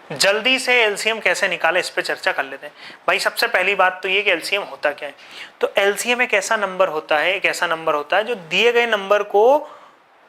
जल्दी से एलसीएम कैसे निकाले इस पे चर्चा कर लेते हैं। भाई सबसे पहली बात तो ये कि एलसीएम होता क्या है। तो एलसीएम एक ऐसा नंबर होता है, एक ऐसा नंबर होता है जो दिए गए नंबर को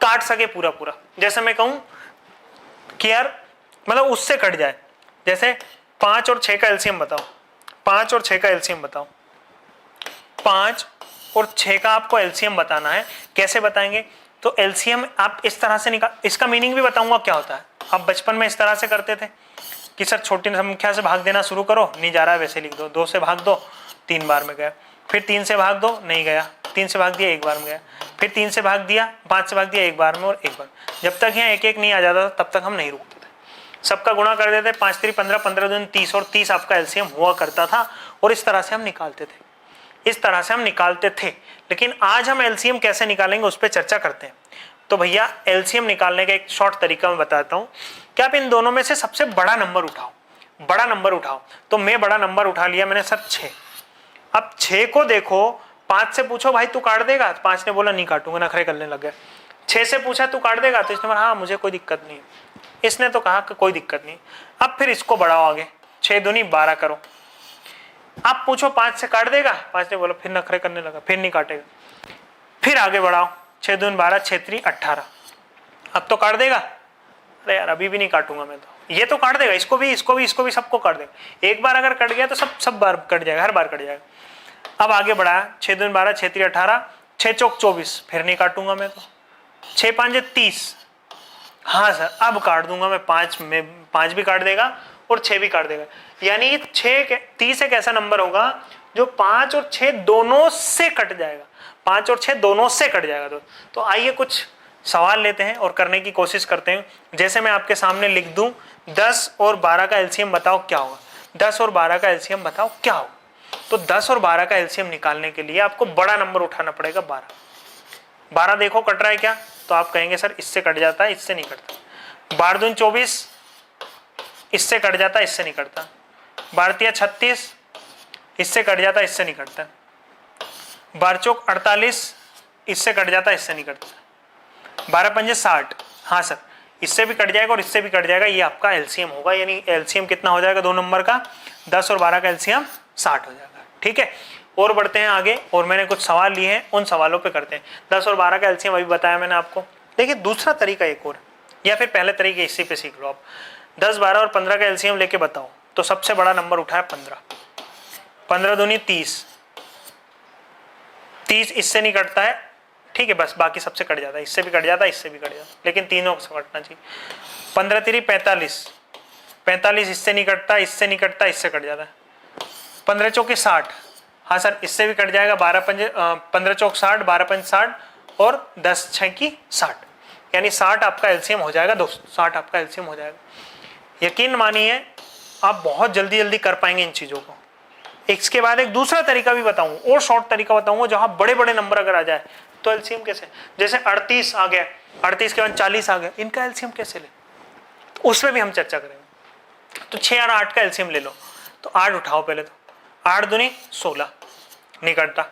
काट सके पूरा पूरा। जैसे मैं कहूं कि यार मतलब उससे कट जाए, जैसे 5 और 6 का एलसीएम बताओ, 5 और 6 का एलसीएम बताओ। 5 और 6 का आपको एलसीएम बताना है। कैसे बताएंगे? तो एलसीएम आप इस तरह से निकाल, इसका मीनिंग भी बताऊंगा क्या होता है। आप बचपन में इस तरह से करते थे कि सर छोटी संख्या से भाग देना शुरू करो, नहीं जा रहा है वैसे लिख दो, 2 से भाग दो 3 बार में गया, फिर 3 से भाग दो नहीं गया, 3 से भाग दिया 1 बार में गया, फिर 3 से भाग दिया, 5 से भाग दिया 1 बार में और 1 बार। जब तक यहाँ एक एक नहीं आ जाता तब तक हम नहीं रुकते थे, सबका गुणा कर देते, 5 3 15, 15 दूनी 30 और 30 आपका एलसीएम हुआ करता था। और इस तरह से हम निकालते थे, इस तरह से हम निकालते थे। लेकिन आज हम एलसीएम कैसे निकालेंगे उस पर चर्चा करते हैं। तो भैया एलसीएम निकालने का एक शॉर्ट तरीका मैं बताता हूं कि आप इन दोनों में से सबसे बड़ा नंबर उठाओ, बड़ा नंबर उठाओ। तो मैं बड़ा नंबर उठा लिया मैंने सर 6। अब 6 को देखो, 5 से पूछो भाई तू काट देगा, 5 ने बोला नहीं काटूंगा, नखरे करने लग गया। 6 से पूछा तू काट देगा, तो इसने बोला हाँ मुझे कोई दिक्कत नहीं, इसने तो कहा कि कोई दिक्कत नहीं। अब फिर इसको बढ़ाओ आगे, 6 दूनी 12 करो। आप पूछो 5 से काट देगा, 5 ने बोला, फिर नखरे करने लगा, फिर नहीं काटेगा। फिर आगे बढ़ाओ, 6 दूनी 12, 6 3 18, अब तो काट देगा। अरे यार अभी भी नहीं काटूंगा मैं, तो ये तो काट देगा, इसको भी इसको भी इसको भी सबको काट देगा। एक बार अगर कट गया तो सब बार कट जाएगा, हर बार कट जाएगा। अब आगे बढ़ाया, 6 दूनी 12, 6 3 18, 6 चौक 24, फिर नहीं काटूंगा मैं तो। 6 5 30, हाँ सर अब काट दूंगा मैं, 5 में 5 भी काट देगा और 6 भी काट देगा। यानी 30 एक ऐसा नंबर होगा जो 5 और 6 दोनों से कट जाएगा, 5 और 6 दोनों से कट जाएगा। तो आइए कुछ सवाल लेते हैं और करने की कोशिश करते हैं। जैसे मैं आपके सामने लिख दूं 10 और 12 का एलसीएम बताओ क्या होगा, 10 और 12 का एलसीएम बताओ क्या होगा। तो 10 और 12 का एलसीएम निकालने के लिए आपको बड़ा नंबर उठाना पड़ेगा 12। 12 देखो कट रहा है क्या, तो आप कहेंगे सर इससे कट जाता है, इससे नहीं कटता। 12 दूनी 24, इससे कट जाता है, इससे नहीं कटता। 12 तिया 36, इससे कट जाता है, इससे नहीं कटता। 12 चौक 48, इससे कट जाता है, इससे नहीं कटता। 12 पंजे 60, हाँ सर इससे भी कट जाएगा और इससे भी कट जाएगा। ये आपका एलसीएम होगा, यानी एलसीएम कितना हो जाएगा दो नंबर का, 10 और 12 का एलसीएम 60 हो जाएगा। ठीक है, और बढ़ते हैं आगे, और मैंने कुछ सवाल लिए हैं, उन सवालों पे करते हैं। 10 और 12 का एलसीएम अभी बताया मैंने आपको। देखिए दूसरा तरीका एक और, या फिर पहले तरीके इसी पे सीख लो आप। 10 12 और 15 का एलसीएम लेके बताओ। तो सबसे बड़ा नंबर उठाया 15, 15 दूनी 30, 30 इससे नहीं कटता है, ठीक है, बस बाकी सबसे कट जाता है, इससे भी कट जाता है, इससे भी कट जाता है, लेकिन तीनों से कटना चाहिए। 15 3 45, 45 इससे नहीं कटता, इससे नहीं कटता, इससे कट जाता है। 15 चौके 60, हाँ सर इससे भी कट जाएगा। 15 चौक 60, 12 पंच 60 और 10 6 की 60, यानी 60 आपका एलसीएम हो जाएगा दोस्तों, 60 आपका एलसीएम हो जाएगा। यकीन मानिए आप बहुत जल्दी जल्दी कर पाएंगे इन चीजों को। इसके बाद एक दूसरा तरीका भी बताऊंगा, और शॉर्ट तरीका बताऊंगा, जहां बड़े बड़े नंबर अगर आ जाए तो एलसीएम कैसे, जैसे 38 आ गया, 38 के बाद 40 आ गया, इनका एलसीएम कैसे ले, तो उसमें भी हम चर्चा करेंगे। तो 6 और 8 का एलसीएम ले लो, तो 8 उठाओ पहले, तो 8 दूनी 16 नहीं कटता,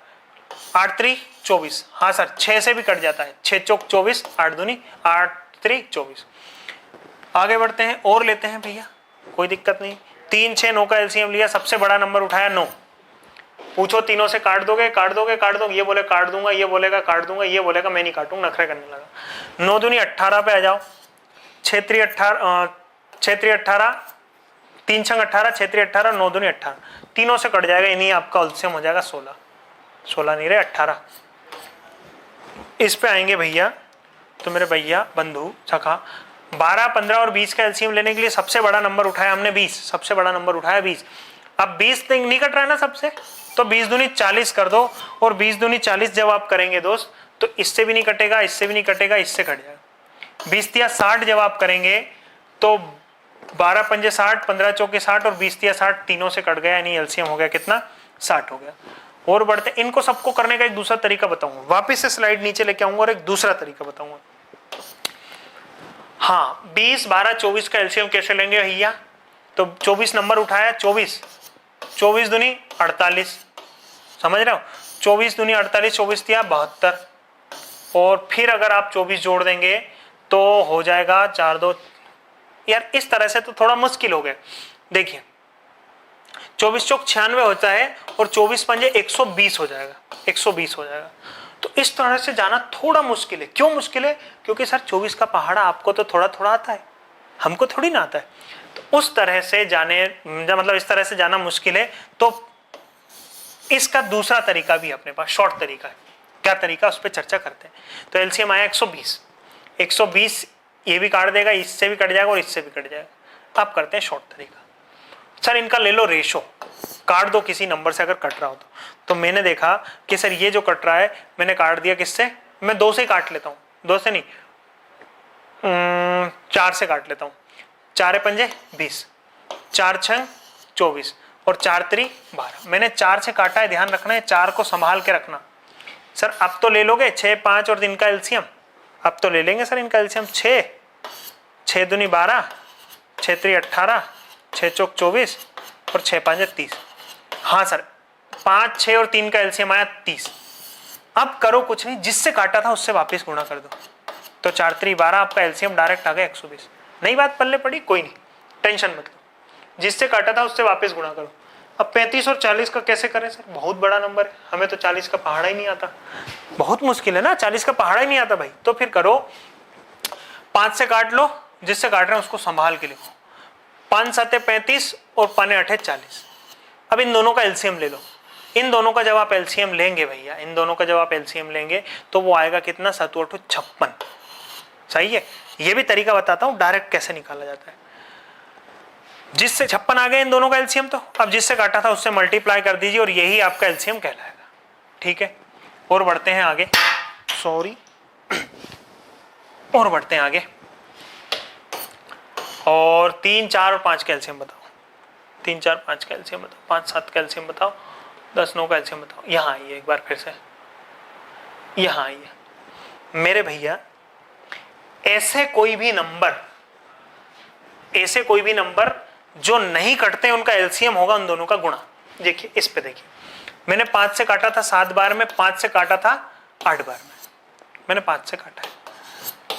8 3 24, हाँ सर 6 से भी कट जाता है, 6 चौक 24, 8 दूनी 8 3 24। आगे बढ़ते हैं और लेते हैं भैया, कोई दिक्कत नहीं। 3 6 9 का एलसीएम लिया, सबसे बड़ा नंबर उठाया 9। पूछो तीनों से काट दोगे काट दोगे काट दोगे, ये बोले काट दूंगा, ये बोलेगा काट दूंगा, ये बोलेगा मैं नहीं काटूंगा, नखरे करने लगा। 9 दूनी 18 पे आ जाओ, 6 3 18, 6 3 18, 3 6 18, 6 3 18, 9 दूनी 18, तीनों से कट जाएगा, इन्हीं आपका एलसीएम हो जाएगा 16, 16 नहीं रहे 18। इस पे आएंगे भैया, तो मेरे भैया बंधु सखा, 12 15 और 20 का एलसीएम लेने के लिए सबसे बड़ा नंबर उठाया हमने 20, सबसे बड़ा नंबर उठाया 20। अब 20 नहीं कट रहा है ना सबसे, तो 20 दूनी 40 कर दो, और 20 दूनी 40 जब आप करेंगे दोस्त, तो इससे भी नहीं कटेगा, इससे भी नहीं कटेगा, इससे कट जाएगा। 20 तिया 60 जब आप करेंगे तो 12 पंजे 60, 15 चौके 60 और 20 तिया 60 तीनों से कट गया, यानी एलसीएम हो गया कितना, 60 हो गया। और बढ़ते, इनको सबको करने का एक दूसरा तरीका बताऊंगा, वापिस से स्लाइड नीचे लेके आऊंगा और एक दूसरा तरीका बताऊंगा। हाँ 20 12 24 का एलसीएम कैसे लेंगे भैया, तो 24 नंबर उठाया, 24 दूनी 48, समझ रहे हो, 24 दूनी 48, 24 दिया 72, और फिर अगर आप 24 जोड़ देंगे तो हो जाएगा 4 2 यार इस तरह से तो थोड़ा मुश्किल हो गया। देखिए 24 चौक 96 होता है और 24 पंजे 120 हो जाएगा, 120 हो जाएगा। तो इस तरह से जाना थोड़ा मुश्किल है। क्यों मुश्किल है? क्योंकि सर 24 का पहाड़ा आपको तो थोड़ा थोड़ा आता है, हमको थोड़ी ना आता है। तो उस तरह से जाने, मतलब इस तरह से जाना मुश्किल है। तो इसका दूसरा तरीका भी अपने पास, शॉर्ट तरीका है। क्या तरीका, उस पर चर्चा करते हैं। तो एलसीएम आया 120, 120 ये भी काट देगा, इससे भी कट जाएगा और इससे भी कट जाएगा। अब करते हैं शॉर्ट तरीका। सर इनका ले लो रेशो, काट दो किसी नंबर से अगर कट रहा हो तो मैंने देखा कि सर ये जो कट रहा है मैंने काट दिया किससे, मैं 2 से काट लेता हूँ, 2 से नहीं 4 से काट लेता हूँ। 4 पंजे 20, 4 छंग 24 और 4 3 12। मैंने 4 से काटा है, ध्यान रखना है 4 को संभाल के रखना। सर अब तो ले लोगे 6 5 और इनका एलसीएम, अब तो ले लेंगे सर इनका एलसीएम। 6 6 दूनी 12, 6 3 18, 6 चौक 24 और 6 5 30। हाँ सर 5 6 और 3 का एलसीएम आया 30। अब करो कुछ नहीं, जिससे काटा था उससे वापस गुणा कर दो। तो 4 3 12 आपका एलसीएम डायरेक्ट आ गया 120। नई बात पल्ले पड़ी, कोई नहीं, टेंशन मत लो, जिससे काटा था उससे वापस गुणा करो। अब 35 और 40 का कैसे करें सर, बहुत बड़ा नंबर है, हमें तो 40 का पहाड़ा ही नहीं आता, बहुत मुश्किल है ना, 40 का पहाड़ा ही नहीं आता भाई। तो फिर करो 5 से काट लो, जिससे काट रहे हैं उसको संभाल के लिखो। 5 7 35 और 5 8 40। अब इन दोनों का एलसीएम ले लो। इन दोनों का जब आप एलसीएम लेंगे भैया, इन दोनों का जब आप एलसीएम लेंगे तो वो आएगा कितना, 7 8 56। सही है, ये भी तरीका बताता हूं डायरेक्ट कैसे निकाला जाता है। जिससे 56 आ गया इन दोनों का एलसीएम, तो अब जिससे काटा था उससे मल्टीप्लाई कर दीजिए और यही आपका एलसीएम कहलाएगा। ठीक है, और बढ़ते हैं आगे, सॉरी और बढ़ते हैं आगे। और 3 4 और 5 का एलसीएम बताओ, 3 4 5 का एलसीएम बताओ, 5 7 का एलसीएम बताओ, 10 9 का एलसीएम बताओ। यहाँ आइए एक बार फिर से, यहाँ आइए मेरे भैया। ऐसे कोई भी नंबर जो नहीं कटते उनका एलसीएम होगा उन दोनों का गुणा। देखिए इस पे देखिए, मैंने 5 से काटा था 7 बार में, 5 से काटा था 8 बार में, मैंने 5 से काटा है।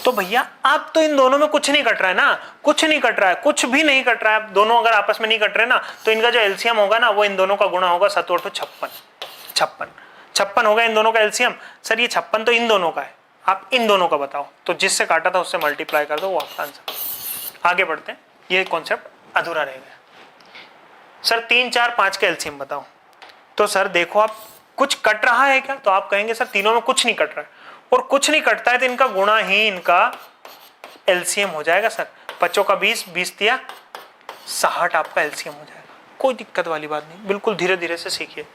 तो भैया अब तो इन दोनों में कुछ नहीं कट रहा है ना, कुछ नहीं कट रहा है, कुछ भी नहीं कट रहा है। दोनों अगर आपस में नहीं कट रहे ना, तो इनका जो एलसीएम होगा ना वो इन दोनों का गुणा होगा 7 8 56 56 होगा इन दोनों का एलसीएम। सर ये 56 तो इन दोनों का है, आप इन दोनों का बताओ, तो जिससे काटा था उससे मल्टीप्लाई कर दो, वो आपका आंसर। आगे बढ़ते हैं, ये कॉन्सेप्ट अधूरा रह गया। सर 3 4 5 का एलसीएम बताओ। तो सर देखो आप कुछ कट रहा है क्या, तो आप कहेंगे सर तीनों में कुछ नहीं कट रहा है, और कुछ नहीं कटता है तो इनका गुणा ही इनका एलसीएम हो जाएगा। सर 5 का 20, 20 दिया 60 आपका एलसीएम हो जाएगा। कोई दिक्कत वाली बात नहीं, बिल्कुल धीरे धीरे से सीखिए।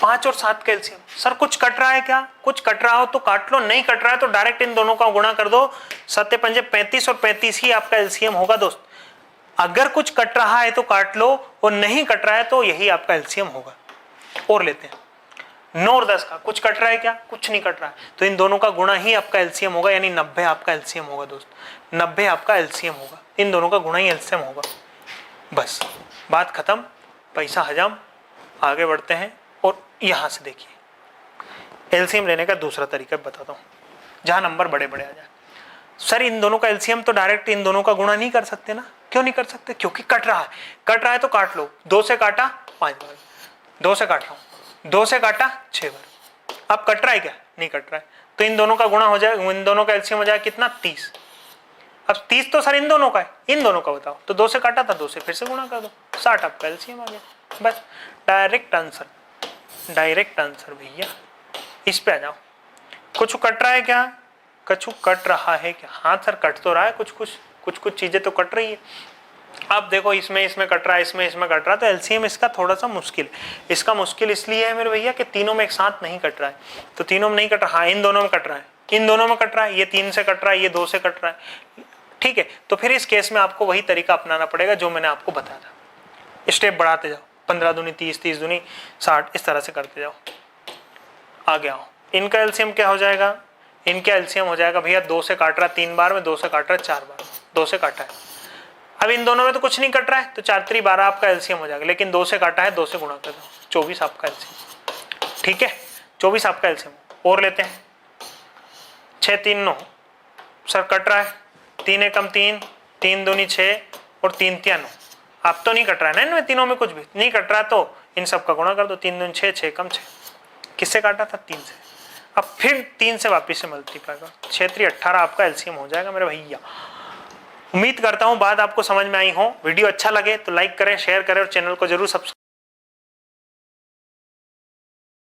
5 और 7 का एलसीएम, सर कुछ कट रहा है क्या, कुछ कट रहा हो तो काट लो, नहीं कट रहा है तो डायरेक्ट इन दोनों का गुणा कर दो। 7 पंजे 35 और 35 ही आपका एलसीएम होगा दोस्त। अगर कुछ कट रहा है तो काट लो, और नहीं कट रहा है तो यही आपका एलसीएम होगा। और लेते हैं 9 और 10 का, कुछ कट रहा है क्या, कुछ नहीं कट रहा है, तो इन दोनों का गुणा ही आपका एलसीएम होगा, यानी 90 आपका एलसीएम होगा दोस्त। 90 आपका एलसीएम होगा, इन दोनों का गुणा ही एलसीएम होगा। बस बात खत्म, पैसा हजम। आगे बढ़ते हैं, और यहां से देखिए एलसीएम लेने का दूसरा तरीका बताता हूं, जहां नंबर बड़े बड़े आ जाए। सर इन दोनों का एलसीएम तो डायरेक्ट इन दोनों का गुणा नहीं कर सकते ना, क्यों नहीं कर सकते, क्योंकि कट रहा है, कट रहा है तो काट लो। 2 से काटा 5 बार, 2 से काट रहा हूं, 2 से काटा 6 बार। अब कट रहा है क्या, नहीं कट रहा है, तो इन दोनों का गुणा हो जाए, इन दोनों का एलसीएम हो जाए कितना, 30। अब 30 तो सर इन दोनों का है, इन दोनों का बताओ, तो 2 से काटा था, 2 से फिर से गुणा कर दो, 60 आपका एलसीएम आ गया। बस डायरेक्ट आंसर, डायरेक्ट आंसर भैया। इस पे आ जाओ, कुछ कट रहा है क्या, कुछ कट रहा है क्या, हाँ सर कट तो रहा है, कुछ चीजें तो कट रही है। अब देखो इसमें कट रहा है, इसमें कट रहा है, तो एलसीएम इसका थोड़ा सा मुश्किल। इसका मुश्किल इसलिए है मेरे भैया कि तीनों में एक साथ नहीं कट रहा है, तो तीनों में नहीं कट रहा, हाँ इन दोनों में कट रहा है, इन दोनों में कट रहा है, ये 3 से कट रहा है, ये 2 से कट रहा है। ठीक है, तो फिर इस केस में आपको वही तरीका अपनाना पड़ेगा जो मैंने आपको बताया था। स्टेप बढ़ाते जाओ, 15 दूनी 30, 30 दूनी 60, इस तरह से करते जाओ। आगे आओ, इनका एलसीएम क्या हो जाएगा, इनका एलसीएम हो जाएगा भैया 2 से काट रहा है 3 बार में, 2 से काट रहा है 4 बार, 2 से काटा है। अब इन दोनों में तो कुछ नहीं कट रहा है, तो 4 3 12 आपका एलसीएम हो जाएगा, लेकिन 2 से काटा है, 2 से गुणा कर दो, 24 आपका एलसीएम। ठीक है, 24 आपका एलसीएम। और लेते हैं 6 3 9, सर कट रहा है, 3 एकम 3, 3 दूनी 6 और 3 तिया 9। अब तो नहीं कट रहा है ना इनमें तीनों में, कुछ भी नहीं कट रहा तो इन सब का गुणा कर दो। 3 दूनी 6, 6 एकम 6। किससे काटा था? 3 से। अब फिर 3 से वापिस से मल्टीप्लाई करो, 6 3 18 आपका एलसीएम हो जाएगा मेरे भैया। उम्मीद करता हूं बात आपको समझ में आई हो। वीडियो अच्छा लगे तो लाइक करें, शेयर करें और चैनल को जरूर सब्सक्राइब